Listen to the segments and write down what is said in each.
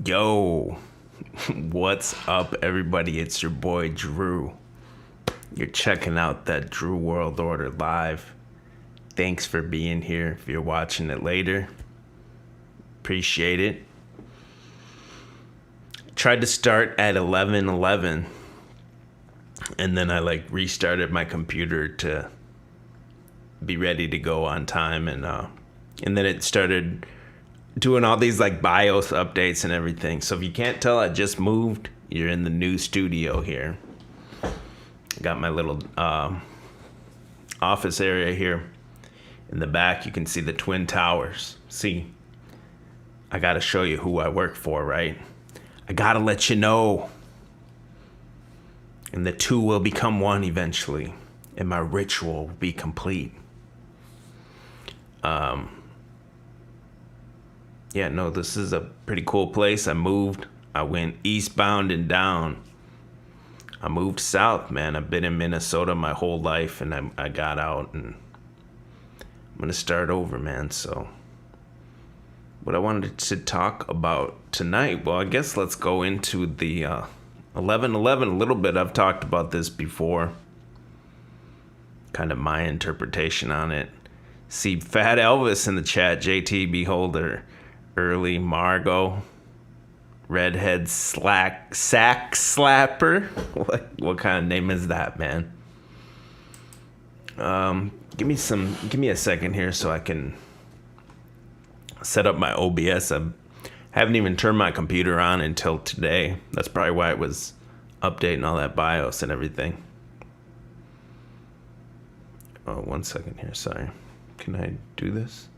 Yo, what's up, everybody? It's your boy Drew. You're checking out that Drew World Order live. Thanks for being here. If you're watching it later, appreciate it. Tried to start at 11:11, and then I restarted my computer to be ready to go on time, and then it started doing all these BIOS updates and everything. So if you can't tell, I just moved. You're in the new studio here. Got my little office area here. In the back, you can see the Twin Towers. See, I gotta show you who I work for, right? I gotta let you know. And the two will become one eventually, and my ritual will be complete. Yeah, no, this is a pretty cool place. I moved. I went eastbound and down. I moved south, man. I've been in Minnesota my whole life, and I got out, and I'm going to start over, man. So what I wanted to talk about tonight, well, I guess let's go into the 11:11 a little bit. I've talked about this before, kind of my interpretation on it. See Fat Elvis in the chat, JT Beholder, Early Margot, Redhead Sack Slapper. What kind of name is that, man? Give me a second here so I can set up my OBS. I haven't even turned my computer on until today. That's probably why it was updating all that BIOS and everything. Oh, 1 second here, sorry. Can I do this?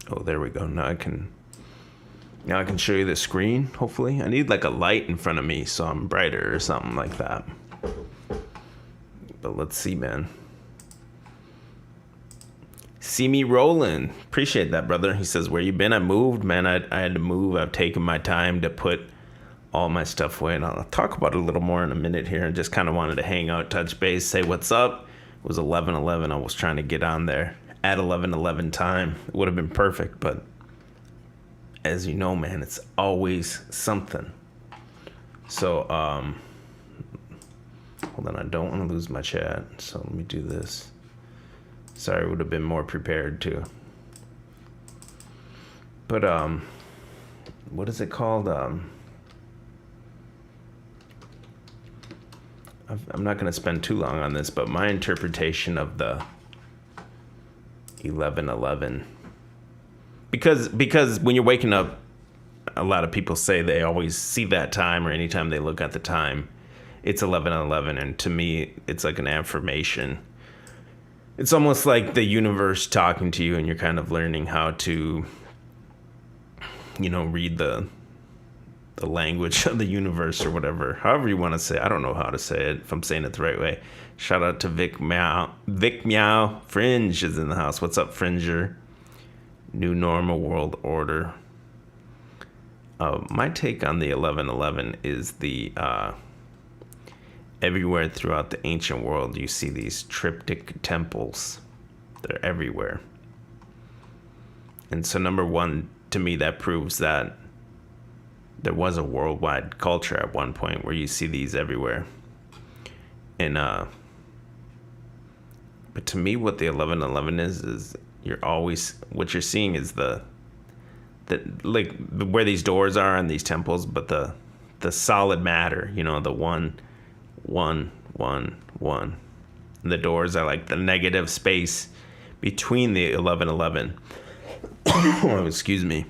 Oh, there we go. Now I can show you the screen, hopefully. I need a light in front of me so I'm brighter or something like that. But let's see, man. See me rolling. Appreciate that, brother. He says, where you been? I moved, man. I had to move. I've taken my time to put all my stuff away, and I'll talk about it a little more in a minute here. I just kind of wanted to hang out, touch base, say what's up. It was 11:11. I was trying to get on there at 11:11 time. It would have been perfect, but as you know, man, it's always something. So, hold on, I don't want to lose my chat, so let me do this. Sorry, I would have been more prepared too. But, what is it called? I'm not going to spend too long on this, but my interpretation of the 11:11, because when you're waking up, a lot of people say they always see that time, or anytime they look at the time, it's 11:11, and to me, it's like an affirmation. It's almost like the universe talking to you, and you're kind of learning how to, read the language of the universe or whatever, however you want to say it. I don't know how to say it, if I'm saying it the right way. Shout out to Vic Meow. Fringe is in the house. What's up, Fringer? New normal world order. My take on the 11:11 is the everywhere throughout the ancient world you see these triptych temples. They're everywhere. And so number one, to me, that proves that there was a worldwide culture at one point where you see these everywhere. And but to me, what the 11:11 is what you're seeing is the where these doors are in these temples, but the solid matter, the one. And the doors are like the negative space between the 11:11. Oh, excuse me.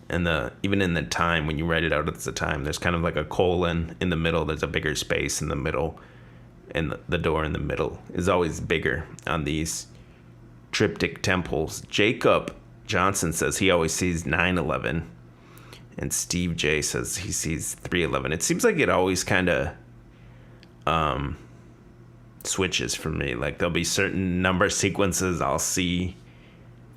And even in the time, when you write it out, it's the time. There's kind of like a colon in the middle. There's a bigger space in the middle, and the door in the middle is always bigger on these triptych temples. Jacob Johnson says he always sees 9:11, and Steve J says he sees 3:11. It seems like it always kind of switches for me. Like there'll be certain number sequences I'll see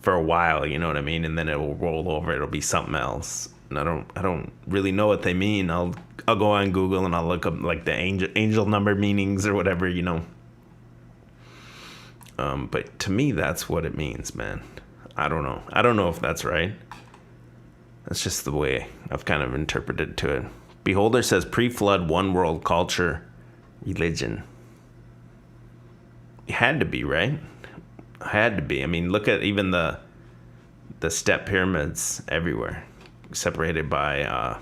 for a while, you know what I mean, and then it will roll over. It'll be something else, and I don't really know what they mean. I'll go on Google and I'll look up the angel number meanings or whatever, But to me, that's what it means, man. I don't know if that's right. That's just the way I've kind of interpreted to it. Beholder says pre-flood one world culture religion. It had to be, right? Had to be. I mean, look at even the step pyramids everywhere, separated by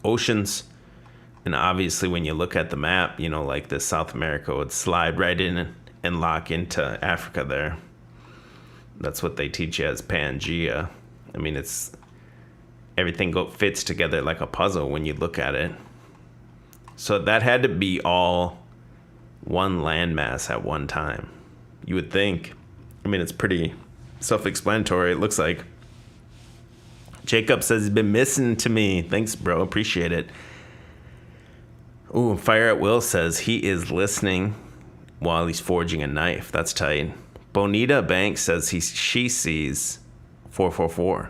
oceans. And obviously when you look at the map, you know, like the South America would slide right in and lock into Africa there. That's what they teach you as Pangea. I mean, it's everything fits together like a puzzle when you look at it. So that had to be all one landmass at one time, you would think. I mean, it's pretty self-explanatory, it looks like. Jacob says he's been missing to me. Thanks, bro. Appreciate it. Ooh, Fire at Will says he is listening while he's forging a knife. That's tight. Bonita Banks says she sees 444.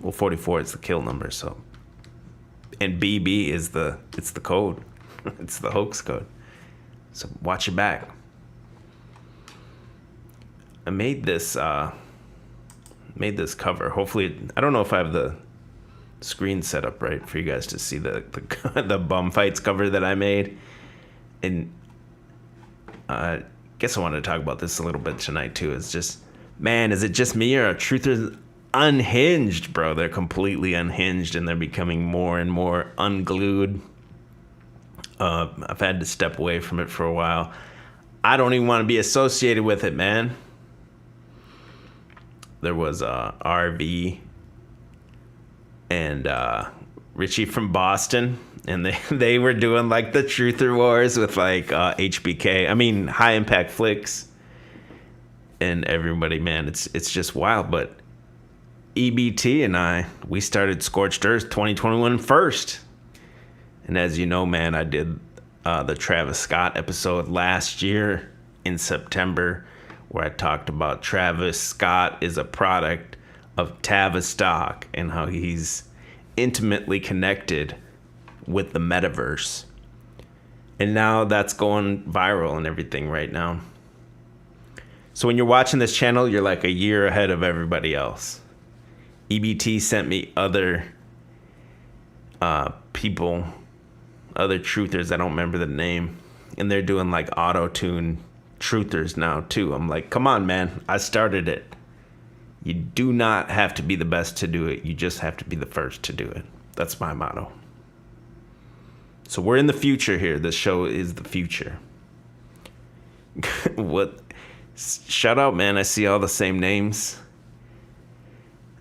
Well, 44 is the kill number, so. And BB is the code. It's the hoax code. So watch your back. I made this cover. Hopefully, I don't know if I have the screen set up right for you guys to see the the bum fights cover that I made. And I guess I wanted to talk about this a little bit tonight too. It's just, man, is it just me or are truthers unhinged, bro? They're completely unhinged and they're becoming more and more unglued. I've had to step away from it for a while. I don't even want to be associated with it, man. There was RV and Richie from Boston, and they were doing like the truther wars with like HBK. I mean, High Impact Flicks and everybody, man. It's just wild. But EBT and we started Scorched Earth 2021 first. And as you know, man, I did the Travis Scott episode last year in September, where I talked about Travis Scott is a product of Tavistock and how he's intimately connected with the metaverse. And now that's going viral and everything right now. So when you're watching this channel, you're like a year ahead of everybody else. EBT sent me other people, other truthers, I don't remember the name, and they're doing like auto-tune truthers now too. I'm like, come on, man, I started it. You do not have to be the best to do it. You just have to be the first to do it. That's my motto. So we're in the future here. This show is the future. What? Shout out, man. I see all the same names.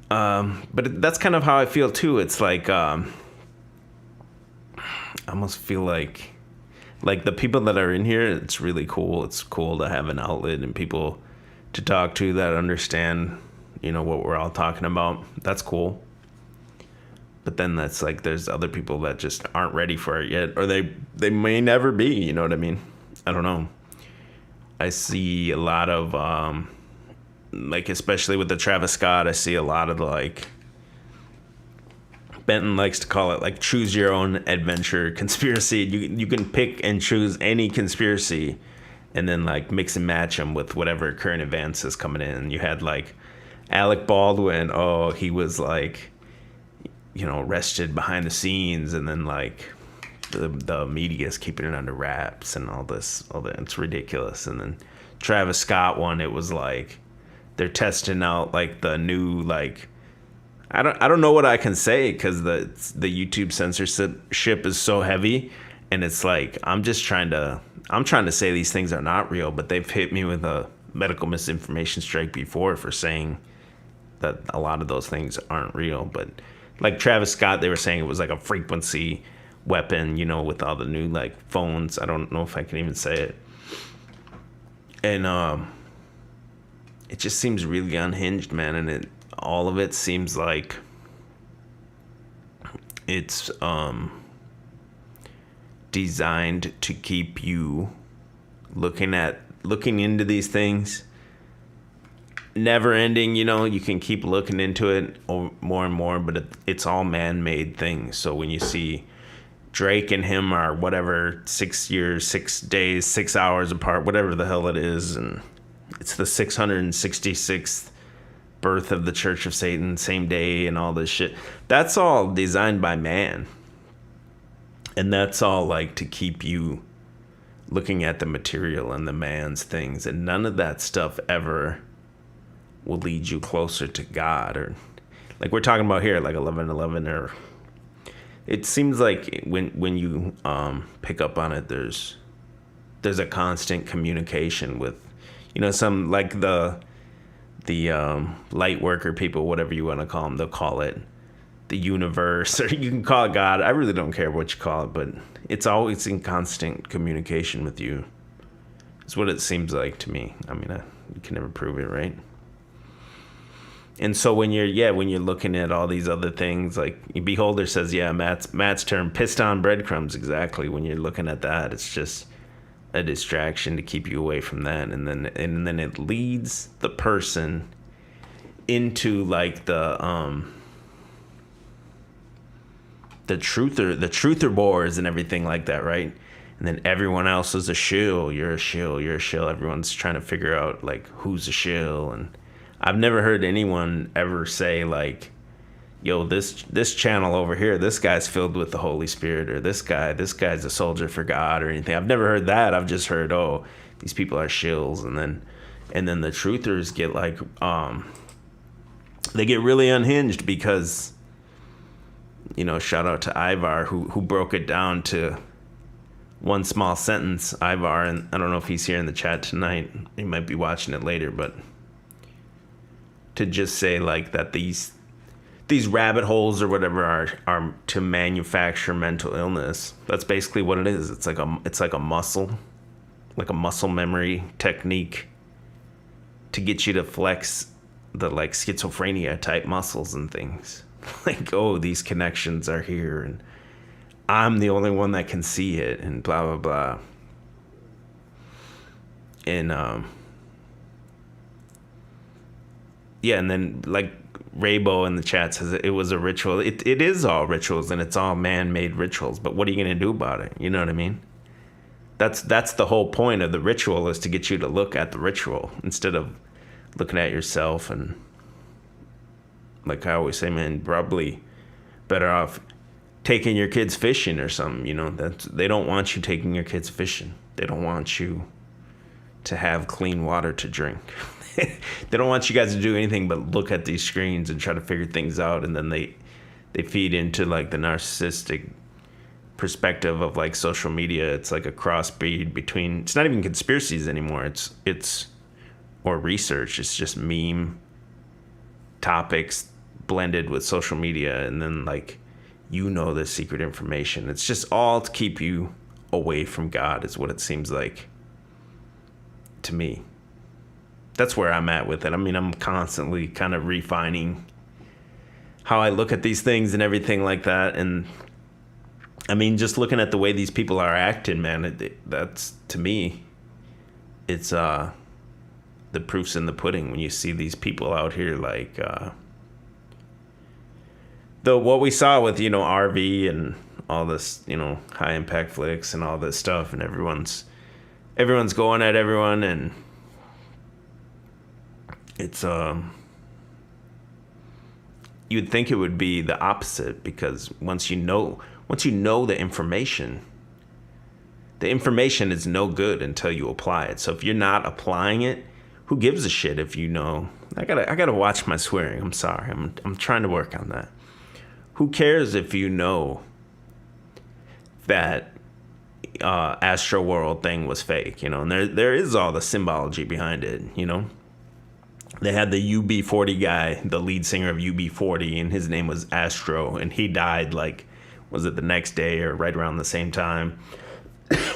But that's kind of how I feel too. It's like, I almost feel like the people that are in here, it's really cool. It's cool to have an outlet and people to talk to that understand, you know, what we're all talking about. That's cool. But then that's like, there's other people that just aren't ready for it yet, or they may never be, you know what I mean? I don't know. I see a lot of, like, especially with the Travis Scott, I see a lot of the, like, Benton likes to call it like choose your own adventure conspiracy. You can pick and choose any conspiracy and then like mix and match them with whatever current events is coming in. You had like Alec Baldwin. Oh, he was like, you know, arrested behind the scenes, and then like the media is keeping it under wraps and all that. It's ridiculous. And then Travis Scott one, it was like they're testing out like the new like, I don't know what I can say because the YouTube censorship is so heavy, and it's like I'm trying to say these things are not real, but they've hit me with a medical misinformation strike before for saying that a lot of those things aren't real. But like Travis Scott, they were saying it was like a frequency weapon, you know, with all the new like phones. I don't know if I can even say it. And it just seems really unhinged, man, and all of it seems like it's designed to keep you looking into these things, never ending. You know, you can keep looking into it more and more, but it's all man-made things. So when you see Drake and him are whatever 6 years, 6 days, 6 hours apart, whatever the hell it is, and it's the 666th birth of the Church of Satan, same day, and all this shit. That's all designed by man. And that's all like to keep you looking at the material and the man's things. And none of that stuff ever will lead you closer to God. Or like we're talking about here, like 11:11, or it seems like when you pick up on it, there's a constant communication with, some like the light worker people, whatever you want to call them. They'll call it the universe, or you can call it God. I really don't care what you call it, but it's always in constant communication with you. It's what it seems like to me. I mean, you can never prove it, right? And so when you're looking at all these other things, like Beholder says, Matt's term, pissed on breadcrumbs, exactly. When you're looking at that, it's just a distraction to keep you away from that, and then it leads the person into like the truther boards and everything like that, right? And then everyone else is a shill. You're a shill. Everyone's trying to figure out like who's a shill, and I've never heard anyone ever say like, yo, this channel over here, this guy's filled with the Holy Spirit, or this guy's a soldier for God, or anything. I've never heard that. I've just heard, oh, these people are shills, and then the truthers get like they get really unhinged because, shout out to Ivar who broke it down to one small sentence. Ivar, and I don't know if he's here in the chat tonight. He might be watching it later, but to just say like that these rabbit holes or whatever are to manufacture mental illness. That's basically what it is. It's like a muscle memory technique to get you to flex the like schizophrenia type muscles and things. Like, oh, these connections are here, and I'm the only one that can see it, and blah blah blah. And and then like Raybo in the chat says it was a ritual. It is all rituals, and it's all man-made rituals. But what are you going to do about it? You know what I mean? That's the whole point of the ritual, is to get you to look at the ritual instead of looking at yourself. And like I always say, man, probably better off taking your kids fishing or something. They don't want you taking your kids fishing. They don't want you to have clean water to drink. They don't want you guys to do anything but look at these screens and try to figure things out, and then they feed into like the narcissistic perspective of like social media. It's like a crossbreed between, it's not even conspiracies anymore. It's or research. It's just meme topics blended with social media, and then like the secret information. It's just all to keep you away from God, is what it seems like to me. That's where I'm at with it. I mean, I'm constantly kind of refining how I look at these things and everything like that. And I mean, just looking at the way these people are acting, man, that's, to me, it's the proof's in the pudding when you see these people out here like what we saw with, RV and all this, high impact flicks and all this stuff, and everyone's going at everyone, and it's you'd think it would be the opposite, because once you know the information is no good until you apply it. So if you're not applying it, who gives a shit if you know? I gotta watch my swearing. I'm sorry. I'm trying to work on that. Who cares if you know that Astro World thing was fake, and there is all the symbology behind it, They had the UB40 guy, the lead singer of UB40, and his name was Astro, and he died like, was it the next day or right around the same time?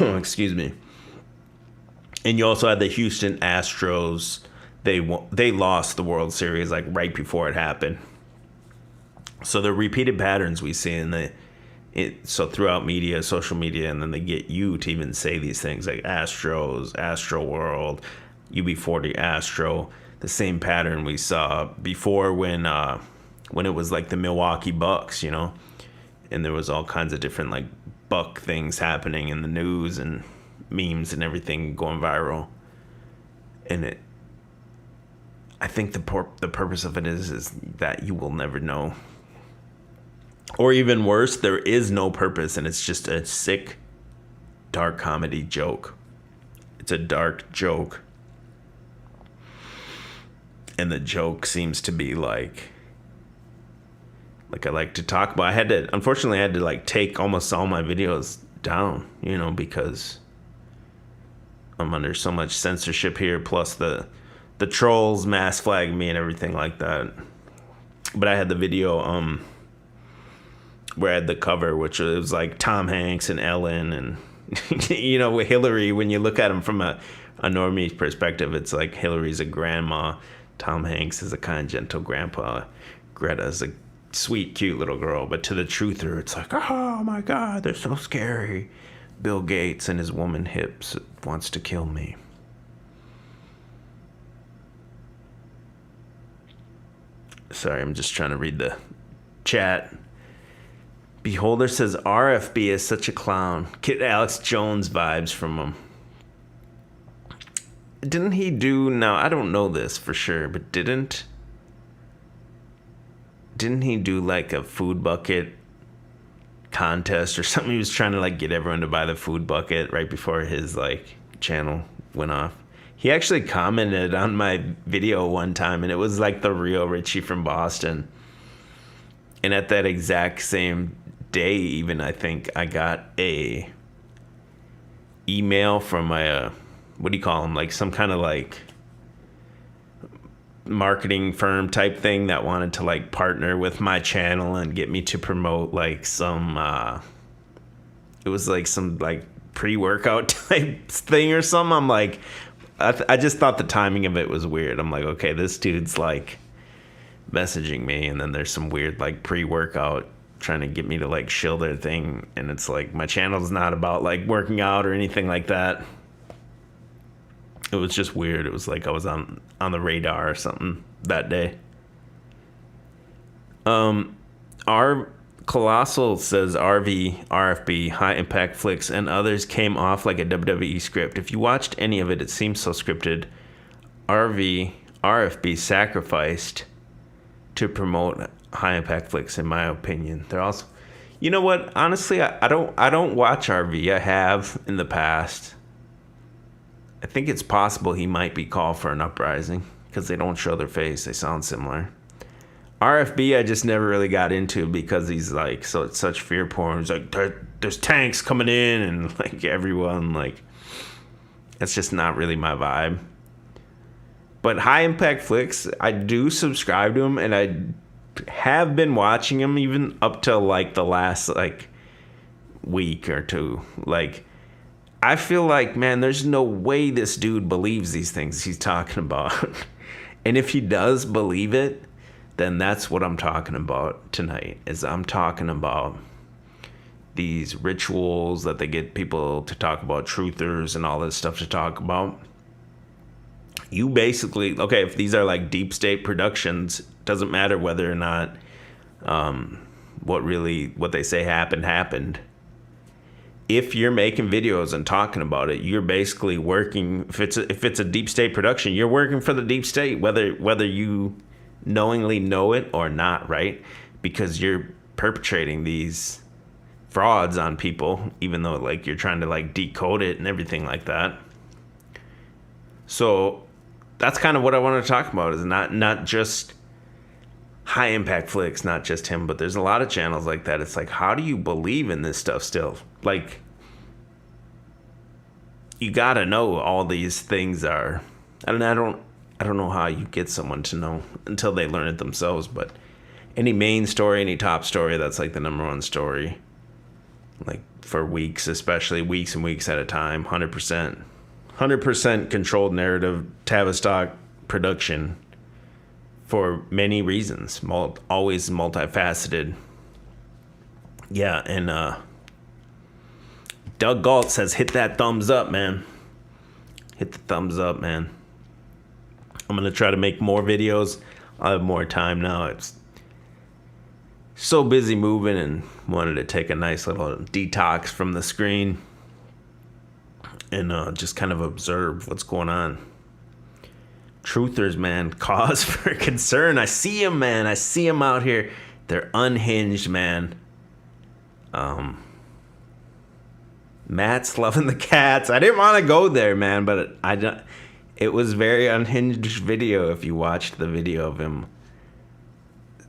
Excuse me. And you also had the Houston Astros. They lost the World Series like right before it happened. So the repeated patterns we see so throughout media, social media, and then they get you to even say these things like Astros, Astro World, UB40 Astro. The same pattern we saw before when it was like the Milwaukee Bucks, and there was all kinds of different like Buck things happening in the news and memes and everything going viral. And I think the purpose of it is that you will never know. Or even worse, there is no purpose, and it's just a sick, dark comedy joke. It's a dark joke. And the joke seems to be like I like to talk about. Unfortunately, I had to like take almost all my videos down, because I'm under so much censorship here, plus the trolls mass flag me and everything like that. But I had the video where I had the cover, which was like Tom Hanks and Ellen and with Hillary. When you look at him from a normie perspective, it's like Hillary's a grandma, Tom Hanks is a kind, gentle grandpa, Greta's a sweet, cute little girl. But to the truther, it's like, oh my God, they're so scary. Bill Gates and his woman hips wants to kill me. Sorry, I'm just trying to read the chat. Beholder says RFB is such a clown. Get Alex Jones vibes from him. Didn't he do, now I don't know this for sure, but didn't he do like a food bucket contest or something? He was trying to like get everyone to buy the food bucket right before his like channel went off. He actually commented on my video one time, and it was like the real Richie from Boston. And at that exact same day, even, I think I got a email from my what do you call them, like some kind of like marketing firm type thing that wanted to like partner with my channel and get me to promote like some it was like some like pre-workout type thing or something. I'm like, I just thought the timing of it was weird. I'm like, okay, this dude's like messaging me, and then there's some weird like pre-workout trying to get me to like shill their thing, and it's like my channel's not about like working out or anything like that. It was just weird. It was like I was on the radar or something that day. Our Colossal says RFB, High Impact Flicks, and others came off like a WWE script. If you watched any of it, it seems so scripted. RFB sacrificed to promote High Impact Flicks, in my opinion. They're also, you know what? Honestly, I don't watch RV. I have in the past. I think it's possible he might be called for an uprising because they don't show their face. They sound similar. RFB, I just never really got into because he's like such fear porn. He's like, there's tanks coming in, and like everyone, like, that's just not really my vibe. But High Impact Flicks, I do subscribe to him, and I have been watching him even up to like the last like week or two. Like, I feel like, man, there's no way this dude believes these things he's talking about. And if he does believe it, then that's what I'm talking about tonight. Is I'm talking about these rituals that they get people to talk about, truthers and all this stuff to talk about. You basically, okay, if these are like deep state productions, doesn't matter whether or not what they say happened. If you're making videos and talking about it, you're basically working. If it's a deep state production, you're working for the deep state, whether you knowingly know it or not, right? Because you're perpetrating these frauds on people, even though like you're trying to like decode it and everything like that. So that's kind of what I want to talk about, is not just High Impact Flicks, not just him, but there's a lot of channels like that. It's like, how do you believe in this stuff still? Like, you gotta know all these things are, and I don't know how you get someone to know until they learn it themselves. But any main story, any top story, that's like the number one story, like for weeks, especially weeks and weeks at a time. 100% controlled narrative, Tavistock production, for many reasons, always multifaceted. Yeah, and Doug Galt says, hit that thumbs up, man. Hit the thumbs up, man. I'm going to try to make more videos. I'll have more time now. It's so busy moving, and wanted to take a nice little detox from the screen and just kind of observe what's going on. truthers, man, cause for concern. I see them, man. I see them out here. They're unhinged, man. Matt's loving the cats. I didn't want to go there, man, but it was very unhinged video if you watched the video of him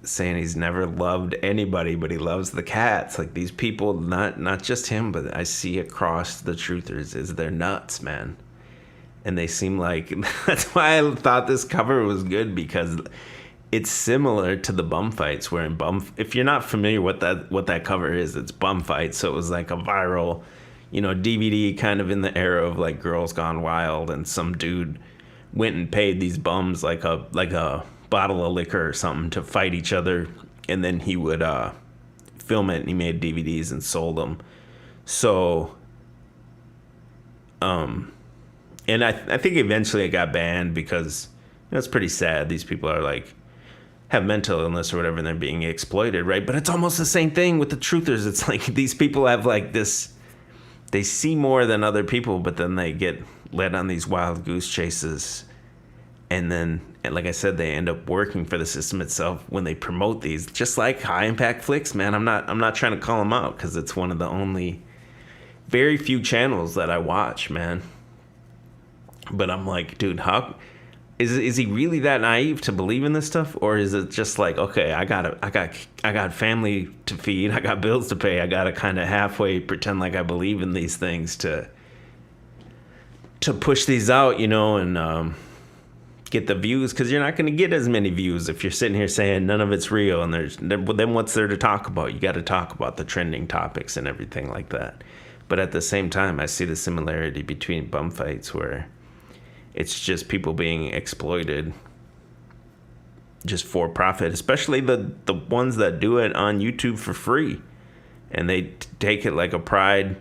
saying he's never loved anybody, but he loves the cats. Like, these people, not just him, but I see across the truthers, is they're nuts, man. And they seem like, that's why I thought this cover was good, because it's similar to the bum fights, where if you're not familiar with what that cover is, it's bum fights. So it was like a viral, DVD kind of in the era of like Girls Gone Wild, and some dude went and paid these bums like a bottle of liquor or something to fight each other, and then he would film it, and he made DVDs and sold them. So and I think eventually it got banned, because it's pretty sad. These people are like, have mental illness or whatever, and they're being exploited, right? But it's almost the same thing with the truthers. It's like these people have like this, they see more than other people, but then they get led on these wild goose chases. And then, like I said, they end up working for the system itself when they promote these, just like High Impact Flicks, man. I'm not trying to call them out, because it's one of the only very few channels that I watch, man. But I'm like, dude, how is he really that naive to believe in this stuff, or is it just like, okay, I got family to feed, I got bills to pay, I gotta kind of halfway pretend like I believe in these things to push these out, and get the views, because you're not going to get as many views if you're sitting here saying none of it's real, and then what's there to talk about? You got to talk about the trending topics and everything like that. But at the same time, I see the similarity between bum fights, where it's just people being exploited just for profit, especially the ones that do it on YouTube for free, and they take it like a pride,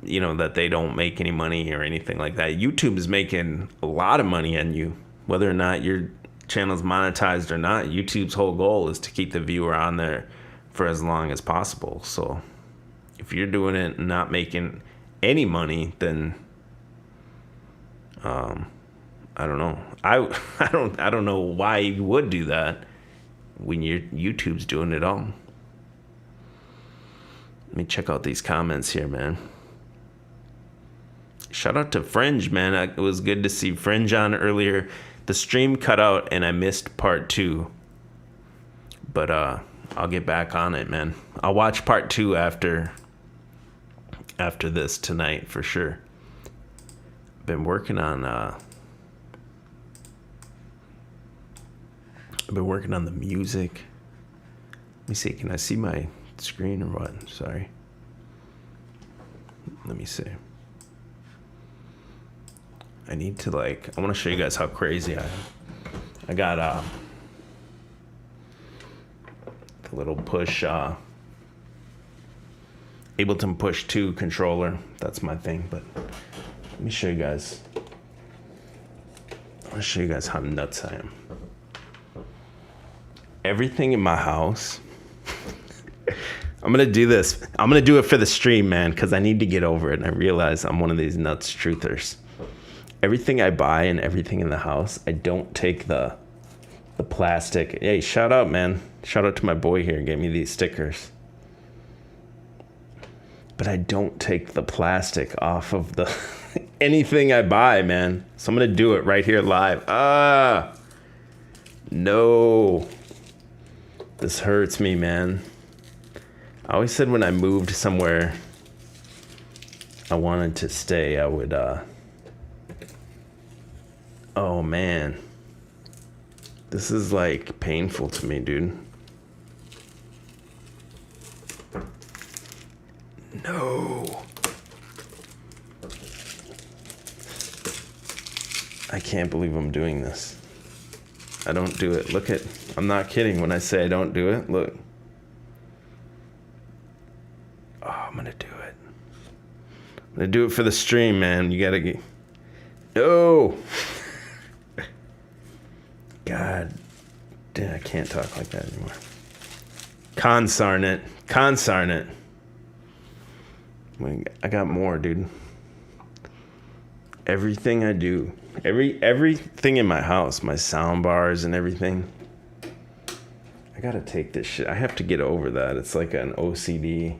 that they don't make any money or anything like that. YouTube is making a lot of money on you, whether or not your channel's monetized or not. YouTube's whole goal is to keep the viewer on there for as long as possible. So if you're doing it and not making any money, then I don't know. I don't know why you would do that when YouTube's doing it all. Let me check out these comments here, man. Shout out to Fringe, man. It was good to see Fringe on earlier. The stream cut out and I missed part 2. But I'll get back on it, man. I'll watch part 2 after this tonight for sure. Been working on the music. Let me see. Can I see my screen or what? Sorry. Let me see. I need to I want to show you guys how crazy I am. I got the little push, Ableton Push 2 controller. That's my thing, but let me show you guys. I want to show you guys how nuts I am. Everything in my house. I'm going to do this. I'm going to do it for the stream, man, because I need to get over it. And I realize I'm one of these nuts truthers. Everything I buy and everything in the house, I don't take the plastic. Hey, shout out, man. Shout out to my boy here. Gave me these stickers. But I don't take the plastic off of the anything I buy, man. So I'm going to do it right here live. No. This hurts me, man. I always said when I moved somewhere I wanted to stay, I would, oh, man. This is, painful to me, dude. No. I can't believe I'm doing this. I don't do it. Look at, I'm not kidding when I say I don't do it. Look. Oh, I'm going to do it. I'm going to do it for the stream, man. You got to get, no. God, damn, I can't talk like that anymore. Consarn it. I got more, dude. Everything I do, everything in my house, my sound bars and everything. I gotta take this shit. I have to get over that. It's like an OCD.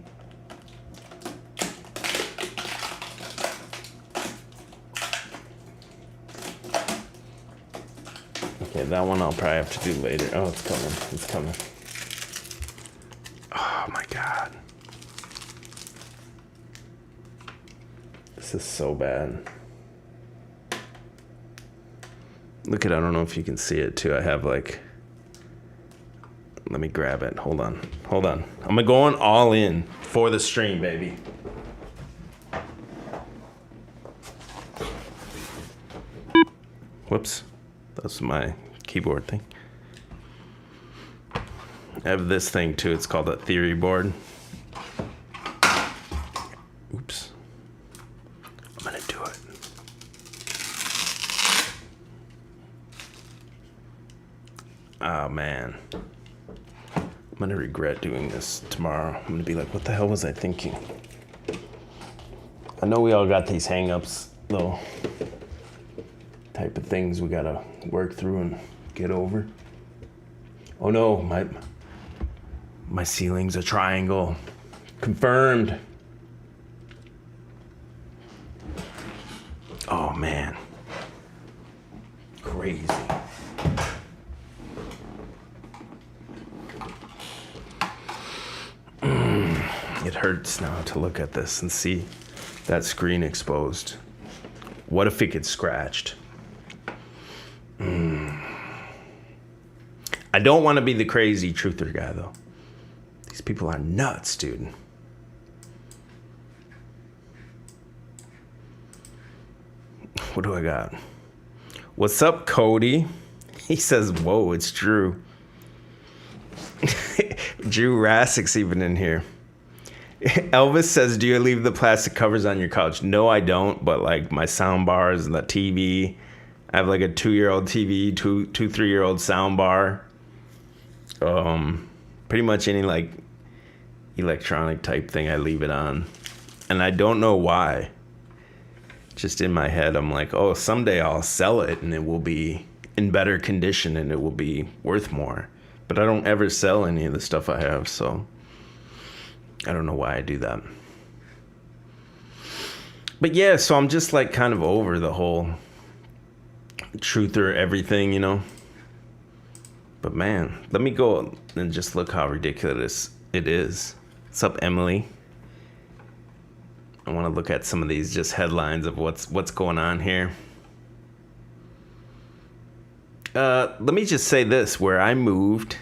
Okay, that one I'll probably have to do later. Oh, it's coming. It's coming. Oh my God. This is so bad. Look at, I don't know if you can see it too. I have like, let me grab it. Hold on. I'm going all in for the stream, baby. Whoops. That's my keyboard thing. I have this thing too. It's called a theory board. Oops. I'm gonna do it. Oh man. I'm gonna regret doing this tomorrow. I'm gonna be like, what the hell was I thinking? I know we all got these hang-ups though. Type of things we gotta work through and get over. Oh no, my ceiling's a triangle. Confirmed. Oh man. Crazy. It hurts now to look at this and see that screen exposed. What if it gets scratched? I don't want to be the crazy truther guy, though. These people are nuts, dude. What do I got? What's up, Cody? He says, whoa, it's Drew. Drew Rassick's even in here. Elvis says, do you leave the plastic covers on your couch? No, I don't, but like my sound bars and the TV. I have like a 2-year-old TV, 3-year-old sound bar. Pretty much any like electronic type thing, I leave it on. And I don't know why. Just in my head, I'm like, oh, someday I'll sell it and it will be in better condition and it will be worth more. But I don't ever sell any of the stuff I have, so I don't know why I do that. But yeah, so I'm just like kind of over the whole truther everything, you know. But man, let me go and just look how ridiculous it is. What's up, Emily? I want to look at some of these just headlines of what's going on here. Let me just say this, where I moved.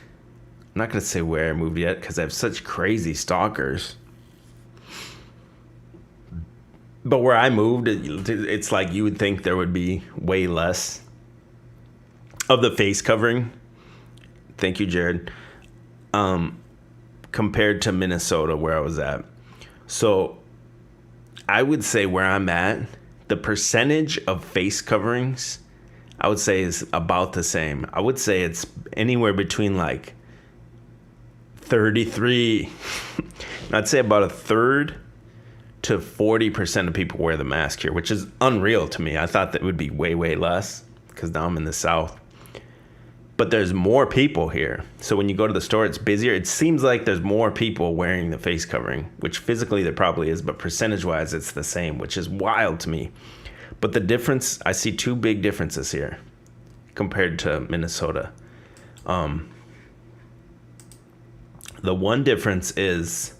I'm not going to say where I moved yet because I have such crazy stalkers. But where I moved, it's like you would think there would be way less of the face covering. Thank you, Jared. Compared to Minnesota, where I was at. So I would say where I'm at, the percentage of face coverings, I would say is about the same. I would say it's anywhere between like 33, I'd say about a third to 40% of people wear the mask here, which is unreal to me. I thought that would be way, way less because now I'm in the South. But there's more people here. So when you go to the store, it's busier. It seems like there's more people wearing the face covering, which physically there probably is, but percentage-wise it's the same, which is wild to me. But the difference, I see two big differences here compared to Minnesota. The one difference is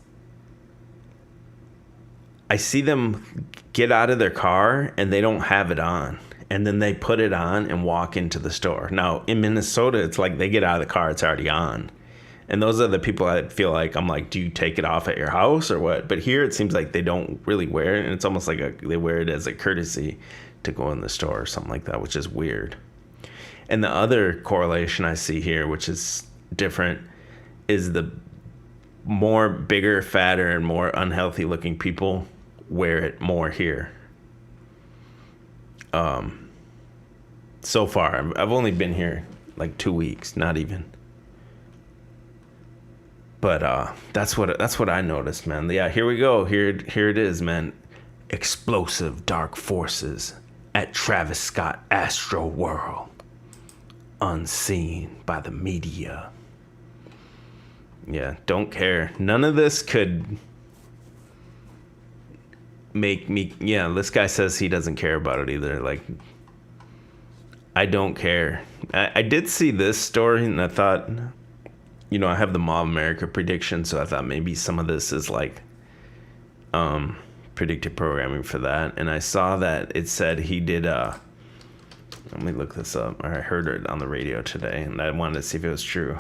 I see them get out of their car and they don't have it on. And then they put it on and walk into the store. Now, in Minnesota, it's like they get out of the car, it's already on. And those are the people I feel like, I'm like, do you take it off at your house or what? But here it seems like they don't really wear it. And it's almost like they wear it as a courtesy to go in the store or something like that, which is weird. And the other correlation I see here, which is different, is the more bigger, fatter, and more unhealthy looking people wear it more here. So far, I've only been here like 2 weeks, not even. But that's what I noticed, man. Yeah, here we go. Here it is, man. Explosive dark forces at Travis Scott Astro World, unseen by the media. Yeah, don't care. None of this could make me... Yeah, this guy says he doesn't care about it either. Like, I don't care. I did see this story, and I thought, you know, I have the Mall of America prediction, so I thought maybe some of this is like predictive programming for that. And I saw that it said he did... let me look this up. I heard it on the radio today, and I wanted to see if it was true.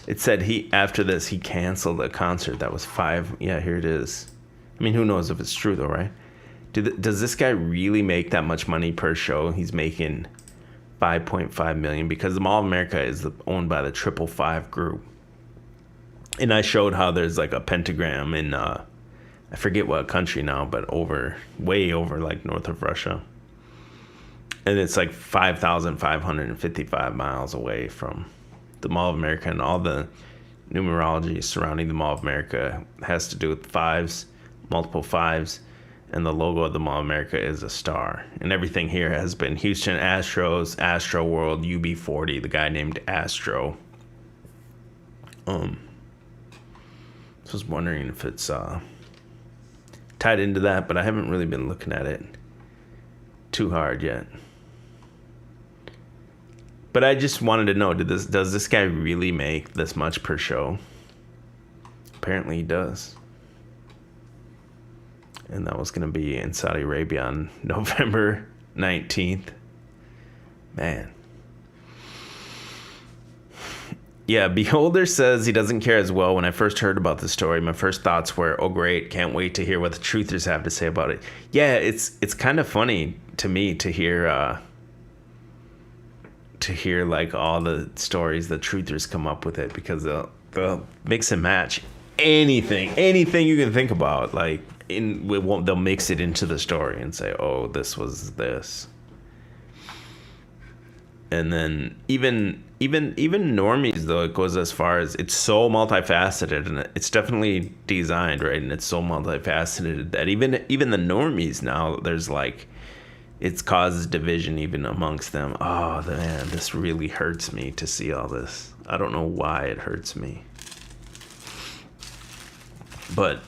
It said after this, he canceled a concert that was yeah, here it is. I mean, who knows if it's true though, right? Does this guy really make that much money per show? He's making $5.5 million because the Mall of America is owned by the 555 group. And I showed how there's like a pentagram in, I forget what country now, but way over like north of Russia. And it's like 5,555 miles away from the Mall of America, and all the numerology surrounding the Mall of America has to do with fives, multiple fives, and the logo of the Mall of America is a star. And everything here has been Houston Astros, Astro World, UB40, the guy named Astro. So I was wondering if it's tied into that, but I haven't really been looking at it too hard yet. But I just wanted to know, does this guy really make this much per show? Apparently he does. And that was going to be in Saudi Arabia on November 19th. Man. Yeah, Beholder says he doesn't care as well. When I first heard about the story, my first thoughts were, oh great, can't wait to hear what the truthers have to say about it. Yeah, it's kind of funny to me to hear like all the stories the truthers come up with it, because they'll mix and match anything you can think about. Like they'll mix it into the story and say, oh, this was this. And then even normies, though, it goes as far as it's so multifaceted, and it's definitely designed right, and it's so multifaceted that even the normies now, there's like, it causes division even amongst them. Oh man, this really hurts me to see all this. I don't know why it hurts me, but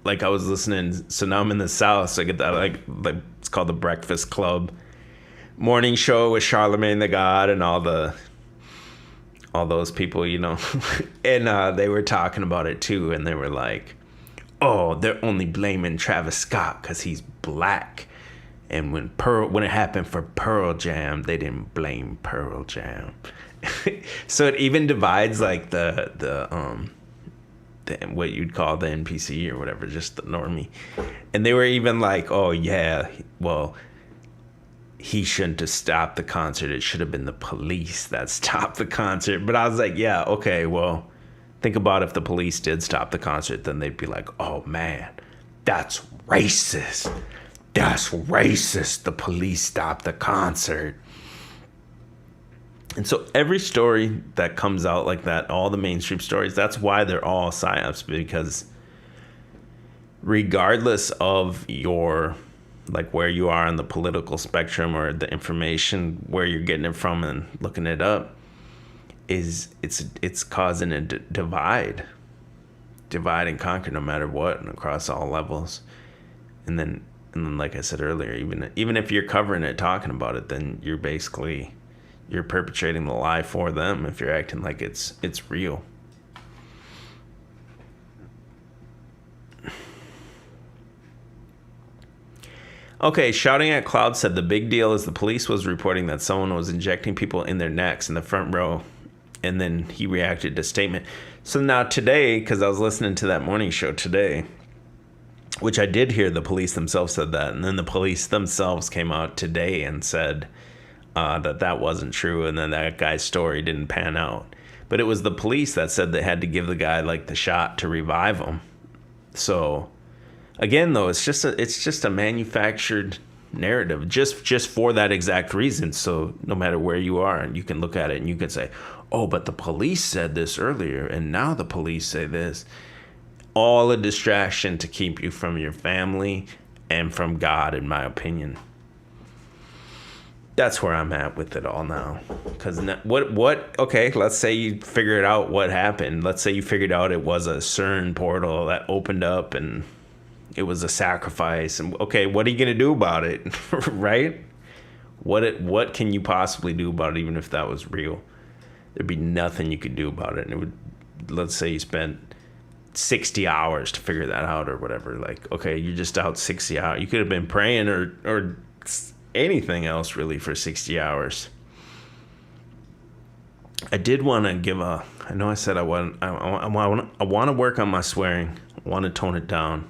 like I was listening, so now I'm in the South, so I get that like it's called the Breakfast Club morning show with Charlemagne the God and all those people, you know. And they were talking about it too, and they were like, oh, they're only blaming Travis Scott because he's black. And when it happened for Pearl Jam, they didn't blame Pearl Jam. So it even divides like the what you'd call the NPC or whatever, just the normie. And they were even like, oh yeah, well, he shouldn't have stopped the concert. It should have been the police that stopped the concert. But I was like, yeah, okay, well, think about if the police did stop the concert, then they'd be like, oh man, that's racist. That's racist. The police stopped the concert. And so every story that comes out like that, all the mainstream stories, that's why they're all psyops, because regardless of your, like where you are on the political spectrum or the information, where you're getting it from and looking it up, it's causing a divide and conquer, no matter what, and across all levels. And then like I said earlier, even if you're covering it, talking about it, then you're perpetrating the lie for them if you're acting like it's real. Okay, Shouting at Cloud said the big deal is the police was reporting that someone was injecting people in their necks in the front row, and then he reacted to statement. So now today, because I was listening to that morning show today, which I did hear the police themselves said that, and then the police themselves came out today and said that wasn't true, and then that guy's story didn't pan out. But it was the police that said they had to give the guy like the shot to revive him. So again, though, it's just a manufactured narrative, just for that exact reason. So no matter where you are, and you can look at it and you can say, oh, but the police said this earlier, and now the police say this. all a distraction to keep you from your family and from God, in my opinion. That's where I'm at with it all now. Because okay, let's say you figured out what happened. Let's say you figured out it was a CERN portal that opened up and it was a sacrifice. And okay, what are you going to do about it? Right? What can you possibly do about it, even if that was real? There'd be nothing you could do about it. And it would, let's say you spent 60 hours to figure that out or whatever. Like, okay, you're just out 60 hours. You could have been praying or anything else really for 60 hours. I did want to give I know I said I want to work on my swearing. I want to tone it down.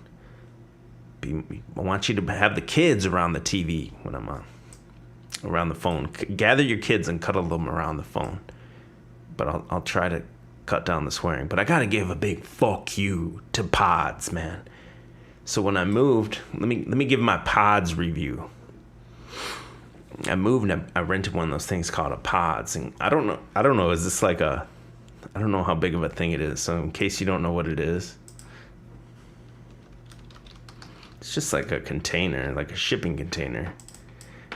I want you to have the kids around the TV when I'm on, around the phone. Gather your kids and cuddle them around the phone. But I'll try to cut down the swearing. But I got to give a big fuck you to pods, man. So when I moved, let me give my pods review. I moved and I rented one of those things called a pods, and I don't know, is this like I don't know how big of a thing it is, so in case you don't know what it is, it's just like a container, like a shipping container,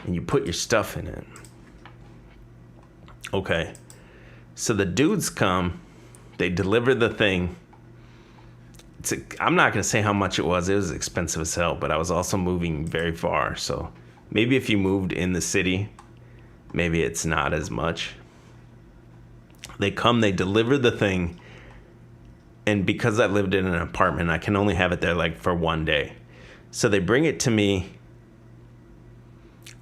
and you put your stuff in it. Okay, so the dudes come, they deliver the thing. I'm not going to say how much it was expensive as hell, but I was also moving very far, so maybe if you moved in the city, maybe it's not as much. They come, they deliver the thing, and because I lived in an apartment, I can only have it there like for one day. So they bring it to me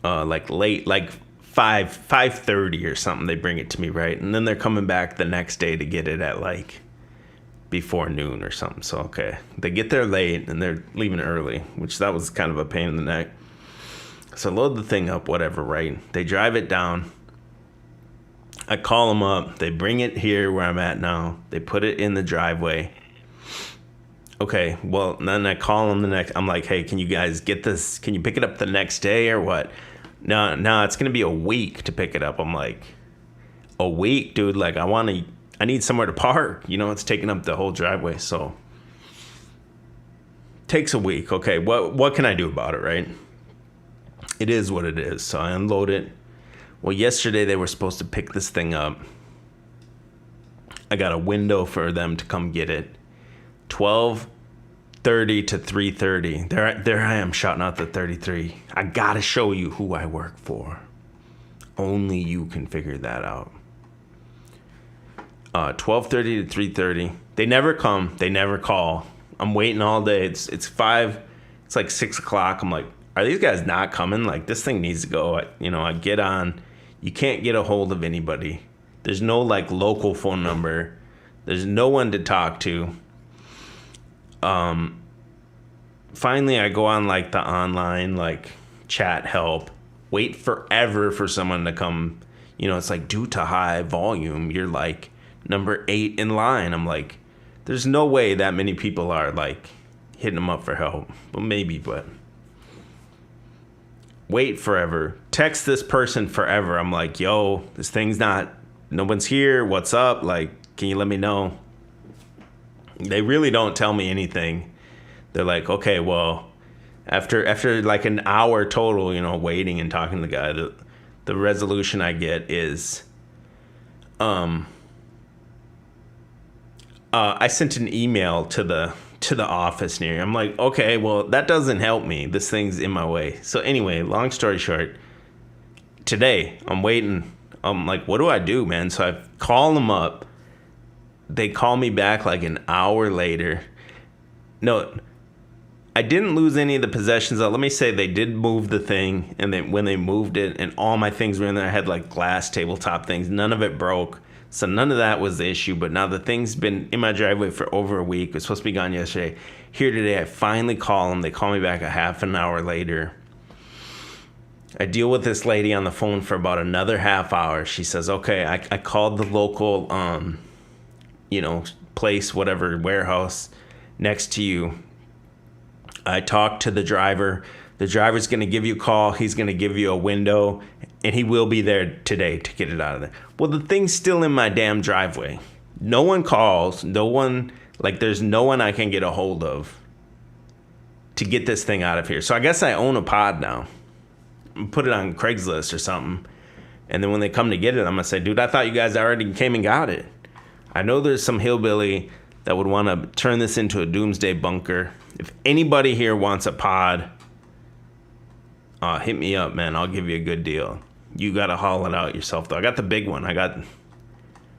like late, like 5:30 or something. They bring it to me, right? And then they're coming back the next day to get it at like before noon or something. So okay, they get there late and they're leaving early, which that was kind of a pain in the neck. So load the thing up, whatever, right? They drive it down. I call them up. They bring it here where I'm at now. They put it in the driveway. Okay, well, then I call them I'm like, hey, can you guys get this? Can you pick it up the next day or what? No, it's going to be a week to pick it up. I'm like, a week, dude? Like, I need somewhere to park. You know, it's taking up the whole driveway, so. Takes a week. Okay, what can I do about it, right? It is what it is. So I unload it. Well, yesterday they were supposed to pick this thing up. I got a window for them to come get it. 12:30 to 3:30. There I am shouting out the 33. I gotta show you who I work for. Only you can figure that out. 12:30 to 3:30. They never come. They never call. I'm waiting all day. It's like 6 o'clock. I'm like, are these guys not coming? Like, this thing needs to go. I get on. You can't get a hold of anybody. There's no like local phone number. There's no one to talk to. Finally I go on like the online like chat help. Wait forever for someone to come. It's like, due to high volume, you're like number 8 in line. I'm like, there's no way that many people are like hitting them up for help. Well, maybe, but wait forever. Text this person forever. I'm like, yo, this thing's no one's here. What's up? Like, can you let me know? They really don't tell me anything. They're like, okay, well, after like an hour total, waiting and talking to the guy, the resolution I get is, I sent an email to the office near. I'm like, okay, well, that doesn't help me. This thing's in my way. So anyway, long story short, today I'm waiting. I'm like, what do I do, man? So I call them up. They call me back like an hour later. No, I didn't lose any of the possessions. Let me say they did move the thing, and then when they moved it and all my things were in there, I had like glass tabletop things. None of it broke. So none of that was the issue. But now the thing's been in my driveway for over a week. It was supposed to be gone yesterday. Here today, I finally call them. They call me back a half an hour later. I deal with this lady on the phone for about another half hour. She says, okay, I called the local, place, whatever, warehouse next to you. I talked to the driver. The driver's going to give you a call. He's going to give you a window, and he will be there today to get it out of there. Well, the thing's still in my damn driveway. No one calls. No one Like, there's no one I can get a hold of to get this thing out of here. So I guess I own a pod now. Put it on Craigslist or something. And then when they come to get it, I'm going to say, dude, I thought you guys already came and got it. I know there's some hillbilly that would want to turn this into a doomsday bunker. If anybody here wants a pod, hit me up, man. I'll give you a good deal. You got to haul it out yourself, though. I got the big one.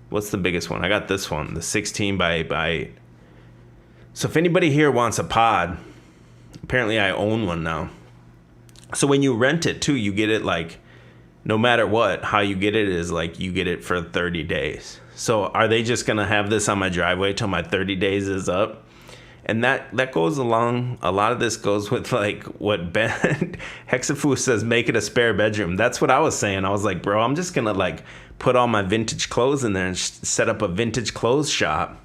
What's the biggest one? I got this one, the 16 by 8. So if anybody here wants a pod, apparently I own one now. So when you rent it too, you get it like, no matter what, how you get it is like you get it for 30 days. So are they just going to have this on my driveway till my 30 days is up? And that goes along, a lot of this goes with like what Ben Hexafu says, make it a spare bedroom. That's what I was saying. I was like, bro, I'm just going to like put all my vintage clothes in there and set up a vintage clothes shop.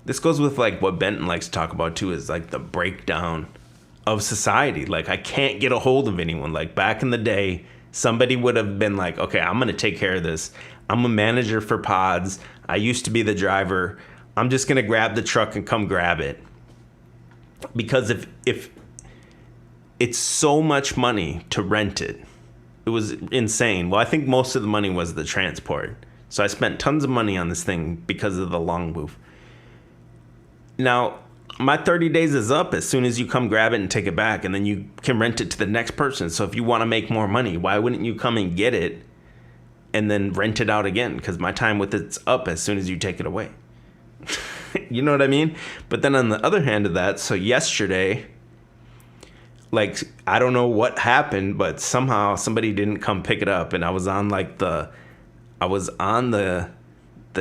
This goes with like what Benton likes to talk about too, is like the breakdown of society. Like, I can't get a hold of anyone. Like, back in the day, somebody would have been like, okay, I'm going to take care of this. I'm a manager for pods. I used to be the driver. I'm just going to grab the truck and come grab it. Because if it's so much money to rent it, it was insane. Well, I think most of the money was the transport. So I spent tons of money on this thing because of the long move. Now, my 30 days is up as soon as you come grab it and take it back, and then you can rent it to the next person. So if you want to make more money, why wouldn't you come and get it and then rent it out again? Because my time with it's up as soon as you take it away. You know what I mean? But then on the other hand of that, so yesterday, like, I don't know what happened, but somehow somebody didn't come pick it up, and I was on the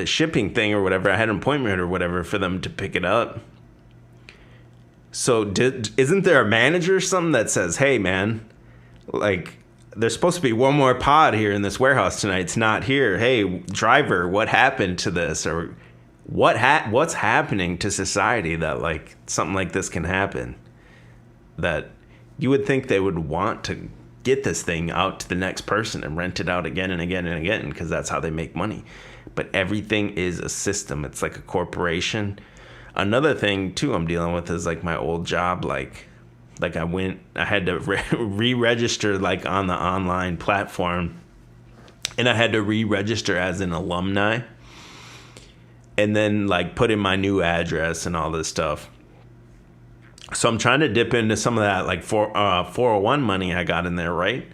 shipping thing or whatever. I had an appointment or whatever for them to pick it up. So isn't there a manager or something that says, hey, man, like, there's supposed to be one more pod here in this warehouse tonight. It's not here. Hey, driver, what happened to this? Or what's happening to society that, like, something like this can happen? That you would think they would want to get this thing out to the next person and rent it out again and again and again, because that's how they make money. But everything is a system. It's like a corporation. Another thing too I'm dealing with is like my old job. Like I had to re-register like on the online platform, and I had to re-register as an alumni, and then like put in my new address and all this stuff. So I'm trying to dip into some of that like 401 money I got in there, right?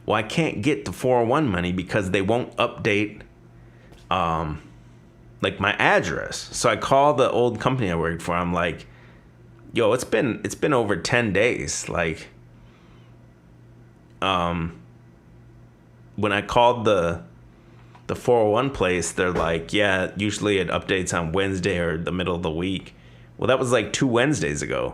Well, I can't get the 401 money because they won't update like my address. So I call the old company I worked for. I'm like, yo, it's been over 10 days. Like, when I called the 401 place, they're like, yeah, usually it updates on Wednesday or the middle of the week. Well, that was like 2 Wednesdays ago.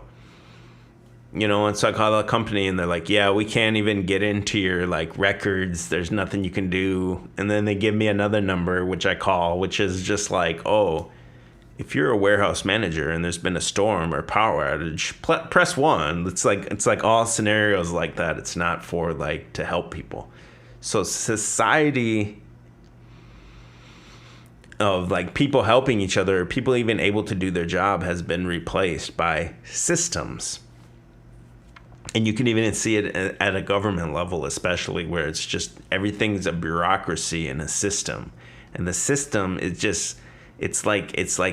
You know, and so I call the company and they're like, yeah, we can't even get into your like records. There's nothing you can do. And then they give me another number, which I call, which is just like, oh, if you're a warehouse manager and there's been a storm or power outage, press 1. It's like all scenarios like that. It's not for like to help people. So society of like people helping each other, people even able to do their job, has been replaced by systems. And you can even see it at a government level, especially, where it's just everything's a bureaucracy and a system. And the system is just, it's like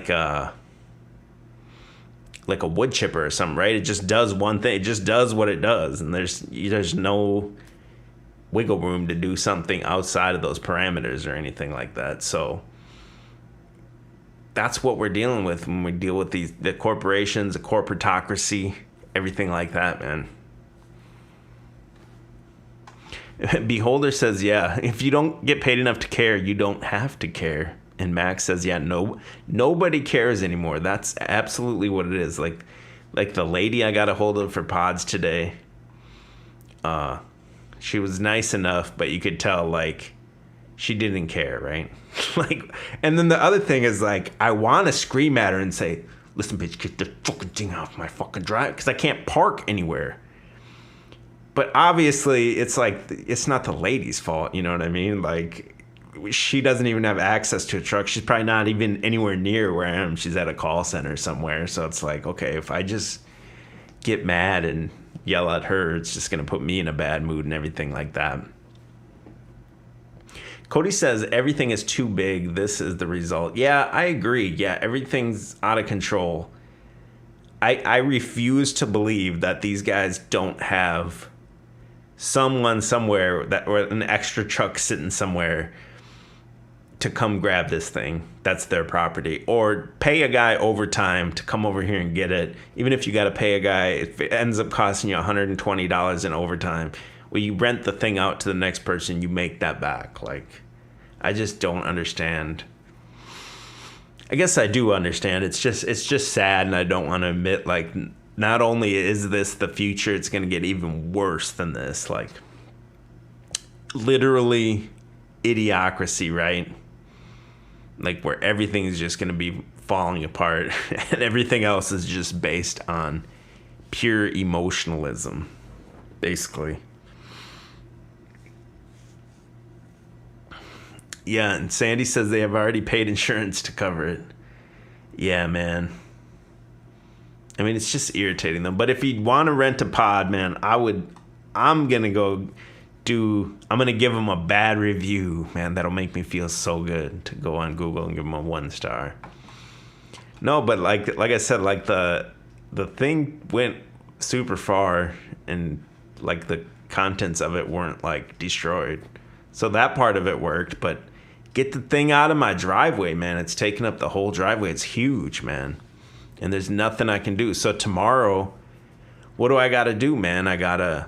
a wood chipper or something, right? It just does one thing. It just does what it does. And there's no wiggle room to do something outside of those parameters or anything like that. So that's what we're dealing with when we deal with the corporations, the corporatocracy, everything like that, man. Beholder says, yeah, if you don't get paid enough to care, you don't have to care. And Max says, yeah, nobody cares anymore. That's absolutely what it is. Like the lady I got a hold of for pods today, she was nice enough, but you could tell like she didn't care, right? Like, and then the other thing is like, I want to scream at her and say, listen, bitch, get the fucking thing off my fucking drive, because I can't park anywhere. But obviously, it's like, it's not the lady's fault, you know what I mean? Like, she doesn't even have access to a truck. She's probably not even anywhere near where I am. She's at a call center somewhere. So it's like, okay, if I just get mad and yell at her, it's just going to put me in a bad mood and everything like that. Cody says everything is too big. This is the result. Yeah, I agree. Yeah, everything's out of control. I refuse to believe that these guys don't have someone somewhere that, or an extra truck sitting somewhere to come grab this thing. That's their property. Or pay a guy overtime to come over here and get it. Even if you got to pay a guy, if it ends up costing you $120 in overtime, well, you rent the thing out to the next person, you make that back. Like, I just don't understand. I guess I do understand. It's just sad, and I don't want to admit, like, not only is this the future, it's going to get even worse than this. Like, literally idiocracy, right? Like, where everything is just going to be falling apart and everything else is just based on pure emotionalism, basically. Yeah, and Sandy says they have already paid insurance to cover it. Yeah, man. I mean, it's just irritating them. But if you want to rent a pod, man, I'm going to give them a bad review, man. That'll make me feel so good to go on Google and give them a 1 star. No, but like I said, like the thing went super far, and like the contents of it weren't like destroyed. So that part of it worked, but get the thing out of my driveway, man. It's taking up the whole driveway. It's huge, man. And there's nothing I can do. So tomorrow, what do I got to do, man? I got to,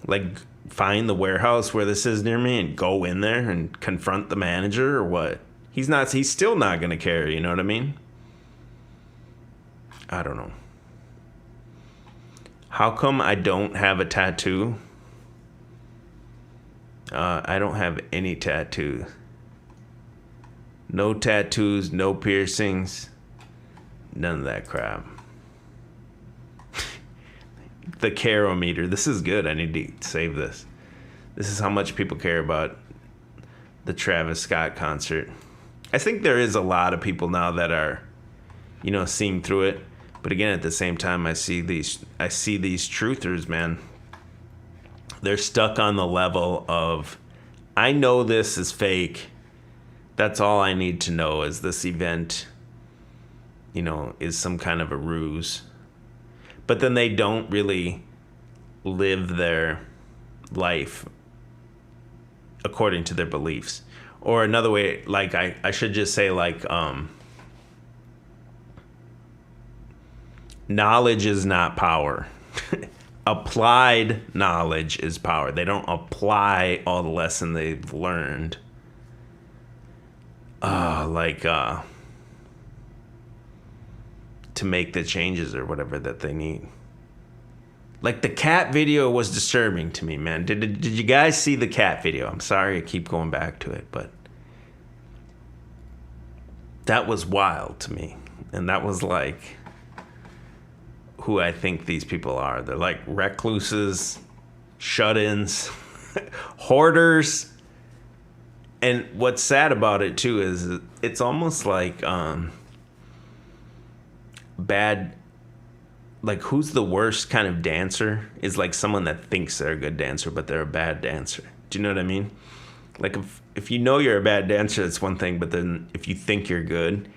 like, find the warehouse where this is near me and go in there and confront the manager, or what? He's still not going to care, you know what I mean? I don't know. How come I don't have a tattoo? I don't have any tattoos. No tattoos, no piercings, none of that crap. The carometer. This is good. I need to save this. This is how much people care about the Travis Scott concert. I think there is a lot of people now that are, seeing through it. But again, at the same time, I see these truthers, man. They're stuck on the level of, I know this is fake. That's all I need to know, is this event, is some kind of a ruse. But then they don't really live their life according to their beliefs. Or another way, like, I should just say, like, knowledge is not power. Applied knowledge is power. They don't apply all the lesson they've learned. To make the changes or whatever that they need. Like, the cat video was disturbing to me, man. Did you guys see the cat video? I'm sorry I keep going back to it, but that was wild to me. And that was like who I think these people are. They're like recluses, shut-ins, hoarders. And what's sad about it too is it's almost like bad, like, who's the worst kind of dancer is like someone that thinks they're a good dancer but they're a bad dancer. Do you know what I mean? Like, if you know you're a bad dancer, it's one thing, but then if you think you're good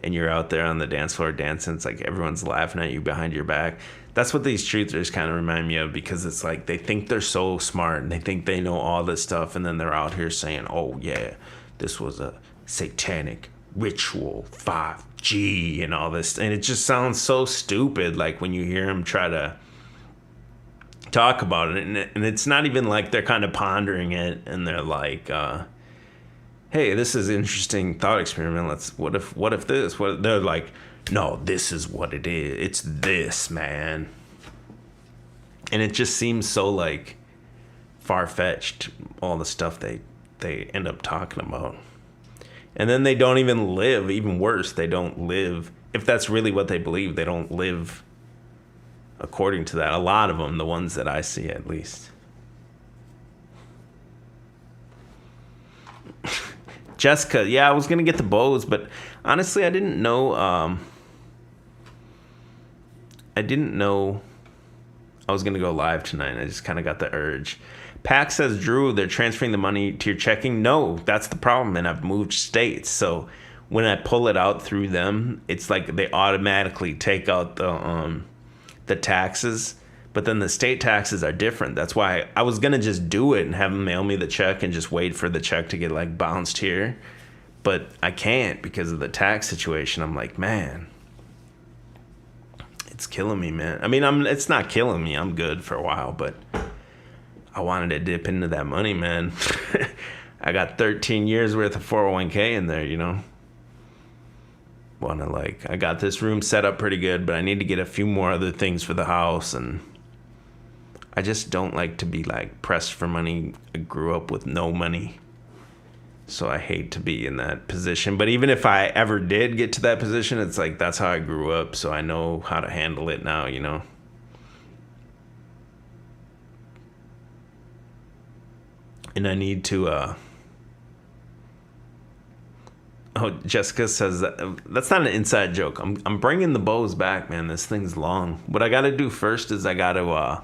and you're out there on the dance floor dancing, it's like everyone's laughing at you behind your back. That's what these truthers kind of remind me of, because it's like they think they're so smart and they think they know all this stuff, and then they're out here saying, oh yeah, this was a satanic ritual, 5G and all this. And it just sounds so stupid, like, when you hear them try to talk about it. And it's not even like they're kind of pondering it and they're like, hey, this is an interesting thought experiment. What if this? They're like, no, this is what it is. It's this, man. And it just seems so, like, far-fetched, all the stuff they end up talking about. And then they don't even live. Even worse, they don't live. If that's really what they believe, they don't live according to that. A lot of them, the ones that I see at least. Jessica, yeah, I was gonna get the bows, but honestly, I didn't know. I didn't know I was gonna go live tonight. I just kind of got the urge. Pack says, Drew, they're transferring the money to your checking. No, that's the problem, and I've moved states, so when I pull it out through them, it's like they automatically take out the taxes, but then the state taxes are different. That's why I was gonna just do it and have them mail me the check and just wait for the check to get like bounced here, but I can't because of the tax situation. I'm like, man, it's killing me, man. I mean, it's not killing me. I'm good for a while, but I wanted to dip into that money, man. I got 13 years worth of 401k in there, you know. I got this room set up pretty good, but I need to get a few more other things for the house, and I just don't like to be like pressed for money. I grew up with no money, so I hate to be in that position. But even if I ever did get to that position, it's like that's how I grew up, so I know how to handle it now, you know. And I need to oh, Jessica says that's not an inside joke. I'm bringing the bows back, man. This thing's long. What I got to do first is I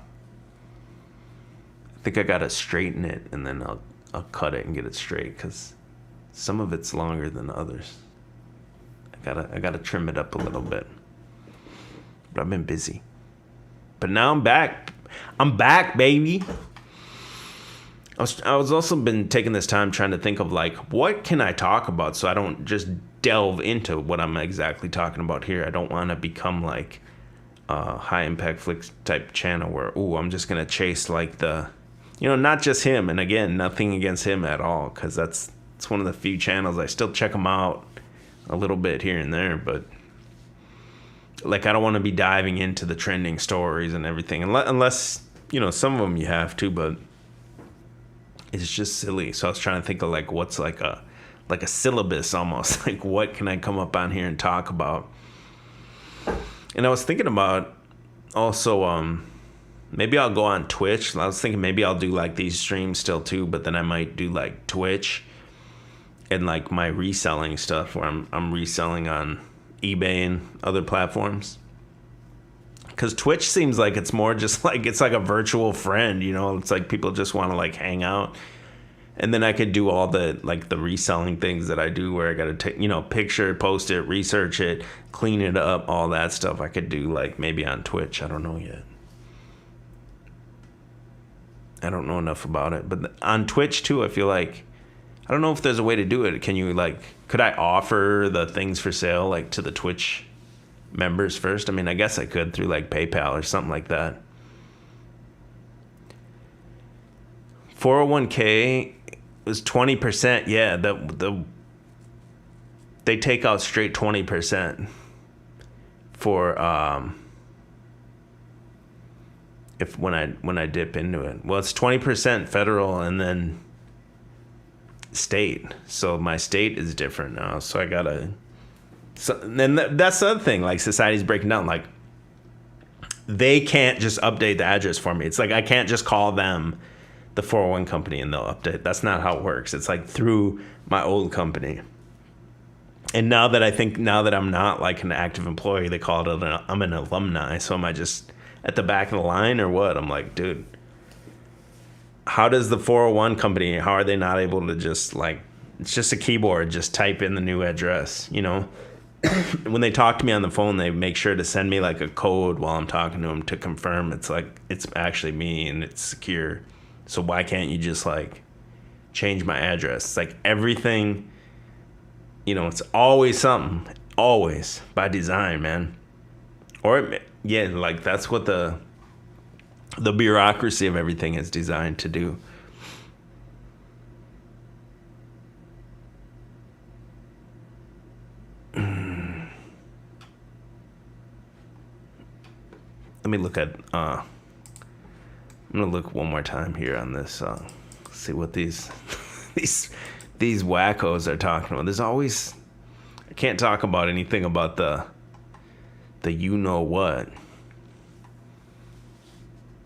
think I got to straighten it, and then I'll cut it and get it straight, because some of it's longer than others. I gotta trim it up a little bit. But I've been busy. But now I'm back. I'm back, baby. I was also been taking this time trying to think of like, what can I talk about so I don't just delve into what I'm exactly talking about here. I don't want to become like a high impact flicks type channel where, I'm just going to chase like not just him. And again, nothing against him at all, because it's one of the few channels I still check him out a little bit here and there. But like, I don't want to be diving into the trending stories and everything unless, some of them you have to, but it's just silly. So I was trying to think of like what's like a syllabus almost. Like, what can I come up on here and talk about? And I was thinking about also maybe I'll go on Twitch. I was thinking maybe I'll do like these streams still too, but then I might do like Twitch and like my reselling stuff where I'm reselling on eBay and other platforms. Because Twitch seems like it's more just like, it's like a virtual friend, it's like people just want to like hang out. And then I could do all the like the reselling things that I do where I got to take, picture, post it, research it, clean it up, all that stuff I could do like maybe on Twitch. I don't know yet. I don't know enough about it. But on Twitch too, I feel like, I don't know if there's a way to do it. Can you could I offer the things for sale like to the Twitch members first? I mean, I guess I could through like PayPal or something like that. 401k was 20%. Yeah, they take out straight 20% for if when I dip into it. Well, it's 20% federal and then state. So my state is different now. So I gotta. So then that's the other thing. Like, society's breaking down. Like, they can't just update the address for me. It's like I can't just call them, the 401 company, and they'll update. That's not how it works. It's like through my old company. And now that I'm not like an active employee, they call it I'm an alumni. So am I just at the back of the line or what? I'm like, dude, how does the 401 company, how are they not able to just like, it's just a keyboard, just type in the new address, When they talk to me on the phone, they make sure to send me like a code while I'm talking to them to confirm it's like it's actually me and it's secure. So why can't you just like change my address? It's like everything, it's always something, always by design, man. Or yeah, like that's what the bureaucracy of everything is designed to do. Let me look at I'm gonna look one more time here on this see what these these wackos are talking about. There's always, I can't talk about anything about the what.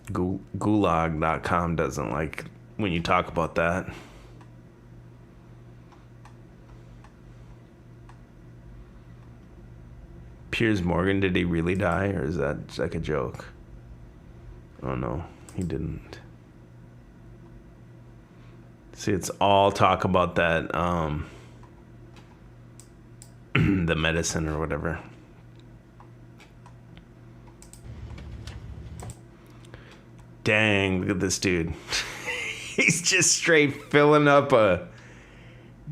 Gulag.com doesn't like when you talk about that. Piers Morgan, did he really die, or is that like a joke? Oh no, he didn't. See, it's all talk about that, the medicine or whatever. Dang, look at this dude. He's just straight filling up a...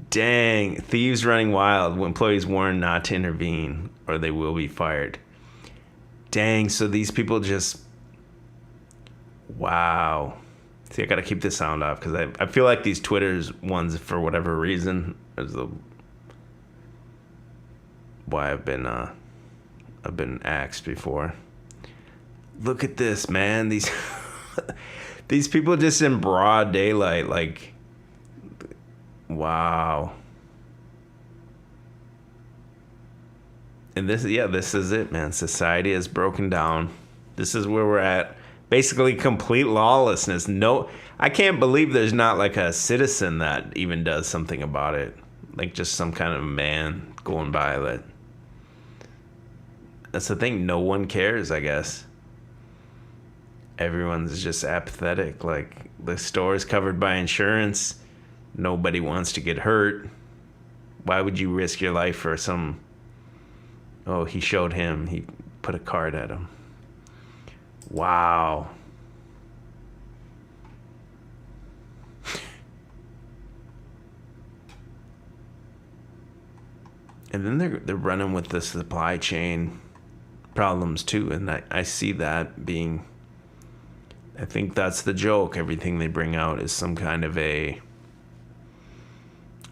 Dang, thieves running wild. Employees warned not to intervene or they will be fired. Dang, so these people just... Wow. See, I gotta keep this sound off because I feel like these Twitter's ones, for whatever reason, is why I've been axed before. Look at this, man. These these people just in broad daylight, like, wow. And this is it, man. Society has broken down. This is where we're at. Basically complete lawlessness. No, I can't believe there's not like a citizen that even does something about it. Like just some kind of man going by. That's the thing. No one cares, I guess. Everyone's just apathetic. Like, the store is covered by insurance. Nobody wants to get hurt. Why would you risk your life for some... Oh, he showed him. He put a card at him. Wow. And then they're running with the supply chain problems too. And I see that being... I think that's the joke. Everything they bring out is some kind of a...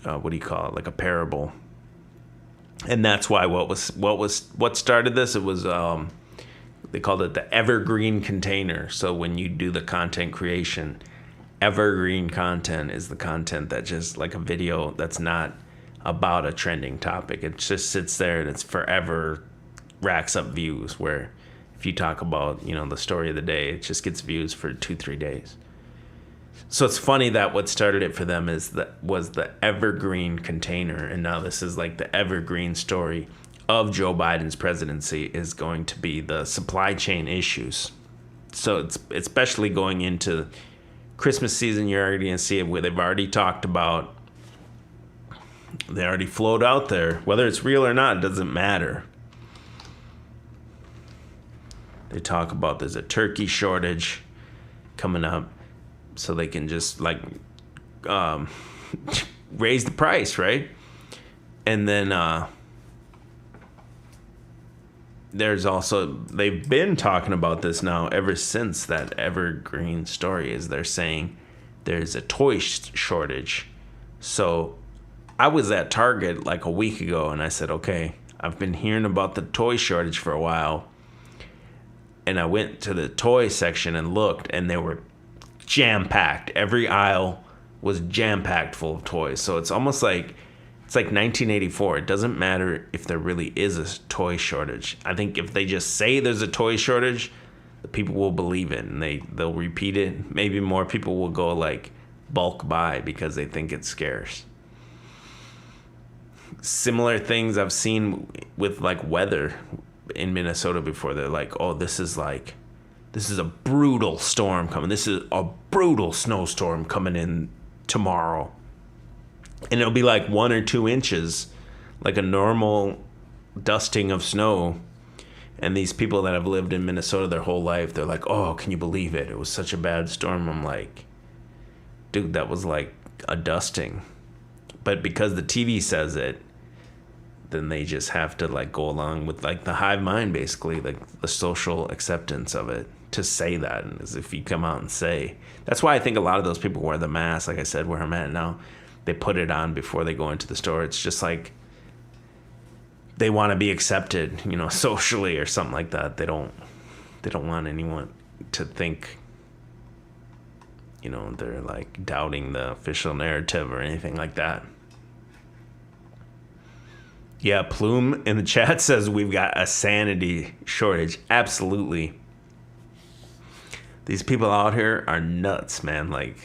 what do you call it? Like a parable. And that's why what started this, it was... they called it the evergreen container. So when you do the content creation, evergreen content is the content that just like a video that's not about a trending topic. It just sits there and it's forever racks up views, where if you talk about, the story of the day, it just gets views for 2-3 days. So it's funny that what started it for them was the evergreen container. And now this is like the evergreen story of Joe Biden's presidency is going to be the supply chain issues. So it's especially going into Christmas season, you're already going to see it where they've already talked about, they already float out there. Whether it's real or not, it doesn't matter. They talk about there's a turkey shortage coming up, so they can just raise the price, right? And then there's also, they've been talking about this now ever since that evergreen story, is they're saying there's a toy shortage. So I was at Target like a week ago and I said, okay, I've been hearing about the toy shortage for a while. And I went to the toy section and looked, and they were jam-packed. Every aisle was jam-packed full of toys. So it's almost like, it's like 1984. It doesn't matter if there really is a toy shortage. I think if they just say there's a toy shortage, the people will believe it, and they'll repeat it. Maybe more people will go like bulk buy because they think it's scarce. Similar things I've seen with like weather in Minnesota before. They're like, oh, this is a brutal storm coming. This is a brutal snowstorm coming in tomorrow. And it'll be like 1 or 2 inches, like a normal dusting of snow. And these people that have lived in Minnesota their whole life, they're like, oh, can you believe it? It was such a bad storm. I'm like, dude, that was like a dusting. But because the TV says it, then they just have to like go along with like the hive mind, basically, like the social acceptance of it, to say that. And as if you come out and say, that's why I think a lot of those people wear the mask, like I said, where I'm at now. They put it on before they go into the store. It's just like they want to be accepted, socially or something like that. They don't want anyone to think, they're like doubting the official narrative or anything like that. Yeah, Plume in the chat says we've got a sanity shortage. Absolutely. These people out here are nuts, man. Like,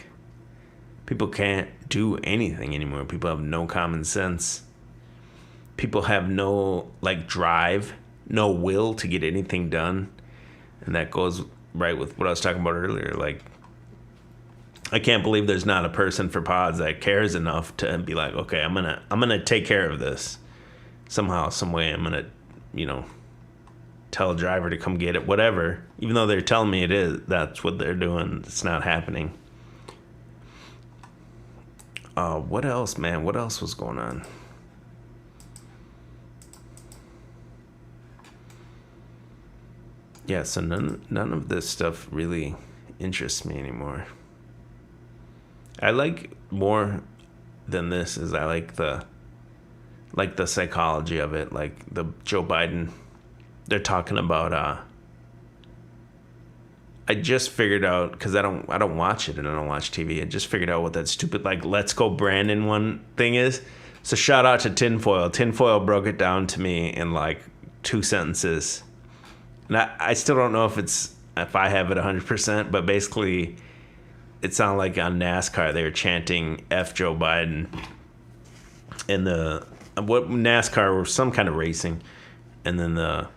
people can't do anything anymore. People have no common sense. People have no, like, drive. no will to get anything done. And that goes right with what I was talking about earlier. Like, I can't believe there's not a person for pods that cares enough to be like, okay, I'm gonna take care of this somehow, some way. I'm gonna, tell a driver to come get it, whatever. Even though they're telling me that's what they're doing. It's not happening. What else, man? What else was going on? Yeah, so none of this stuff really interests me anymore. I like more than this is I like the psychology of it, like the Joe Biden. They're talking about I just figured out, because I don't watch it and I don't watch TV. I just figured out what that stupid Let's Go Brandon one thing is. So shout out to Tinfoil. Tinfoil broke it down to me in 2 sentences. And I still don't know if I have it 100%, but basically it sounded like on NASCAR they were chanting F Joe Biden. And what NASCAR was some kind of racing, and then the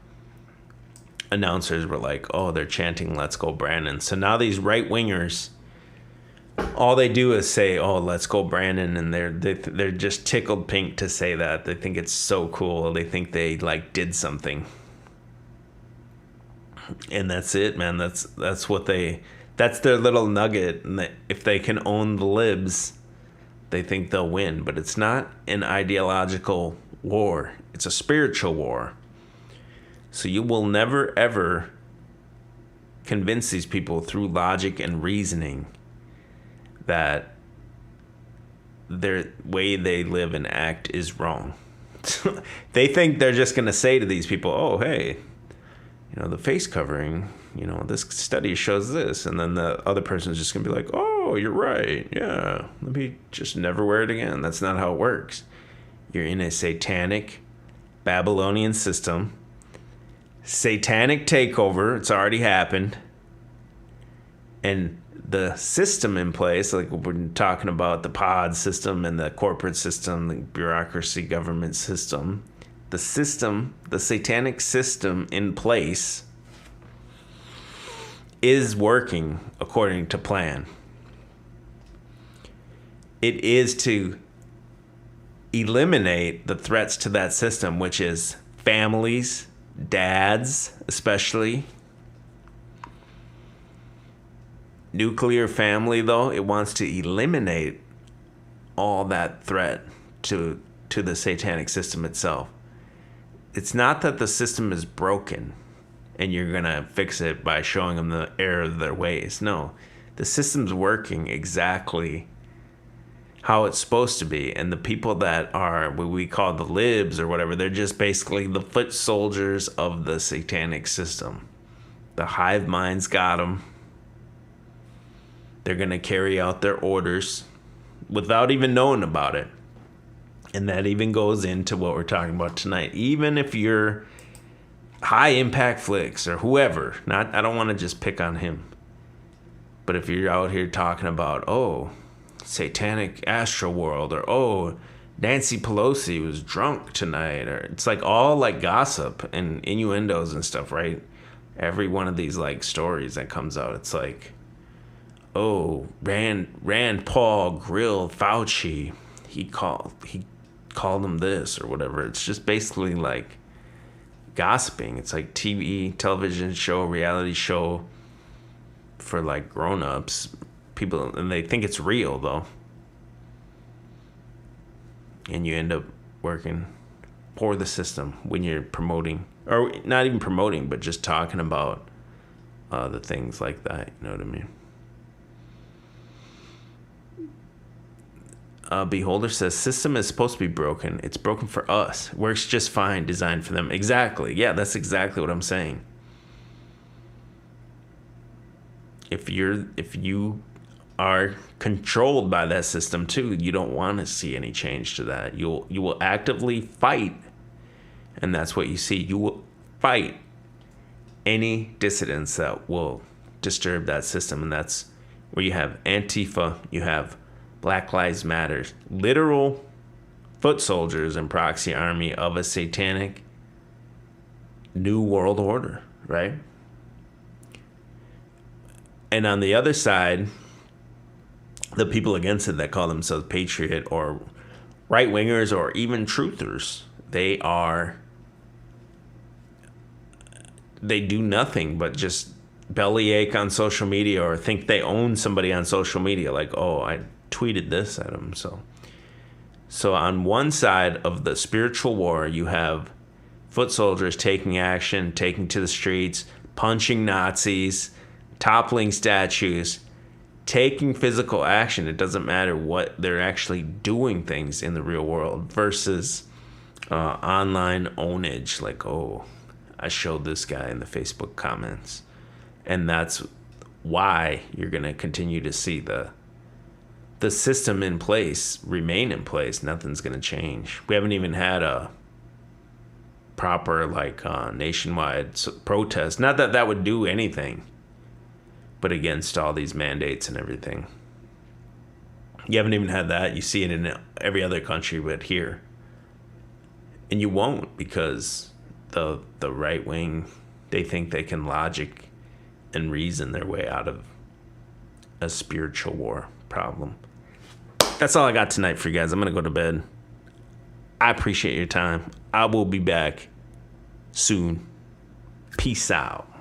announcers were like, oh, they're chanting Let's Go Brandon. So now these right wingers, all they do is say, oh, let's go Brandon, and they're just tickled pink to say that. They think it's so cool. They think they did something. And that's it, man. That's their little nugget. And if they can own the libs, they think they'll win. But it's not an ideological war. It's a spiritual war. So you will never, ever convince these people through logic and reasoning that their way they live and act is wrong. They think they're just going to say to these people, oh, hey, the face covering, this study shows this. And then the other person's just going to be like, oh, you're right. Yeah, let me just never wear it again. That's not how it works. You're in a satanic Babylonian system. Satanic takeover. It's already happened. And the system in place, like we're talking about the pod system and the corporate system, the bureaucracy government system, the satanic system in place is working according to plan. It is to eliminate the threats to that system, which is families, dads especially. Nuclear family, though, it wants to eliminate all that threat to the satanic system itself. It's not that the system is broken and you're going to fix it by showing them the error of their ways. No, the system's working exactly how it's supposed to be. And the people that are what we call the libs or whatever, they're just basically the foot soldiers of the satanic system. The hive minds got them. They're going to carry out their orders without even knowing about it. And that even goes into what we're talking about tonight. Even if you're High Impact Flicks or whoever, I don't want to just pick on him. But if you're out here talking about, oh, satanic astral world, or oh, Nancy Pelosi was drunk tonight, or it's all gossip and innuendos and stuff, right? Every one of these stories that comes out, it's oh, Rand Paul grilled Fauci. He called him this or whatever. It's just basically gossiping. It's television show, reality show for grown-ups. People, and they think it's real though. And you end up working for the system when you're promoting, or not even promoting, but just talking about the things like that. You know what I mean? Beholder says, system is supposed to be broken. It's broken for us. Works just fine, designed for them. Exactly. Yeah, that's exactly what I'm saying. If you are controlled by that system too, you don't want to see any change to that. You will actively fight, and that's what you see. You will fight any dissidents that will disturb that system, and that's where you have Antifa, you have Black Lives Matter, literal foot soldiers and proxy army of a satanic new world order, right? And on the other side, the people against it that call themselves patriot or right wingers or even truthers, they do nothing but just bellyache on social media or think they own somebody on social media. Like, oh, I tweeted this at them. So on one side of the spiritual war, you have foot soldiers taking action, taking to the streets, punching Nazis, toppling statues, taking physical action. It doesn't matter what, they're actually doing things in the real world versus online ownage. Like, oh, I showed this guy in the Facebook comments. And that's why you're going to continue to see the system in place remain in place. Nothing's going to change. We haven't even had a proper nationwide protest. Not that that would do anything, but against all these mandates and everything. You haven't even had that. You see it in every other country but here. And you won't, because the right wing, they think they can logic and reason their way out of a spiritual war problem. That's all I got tonight for you guys. I'm going to go to bed. I appreciate your time. I will be back soon. Peace out.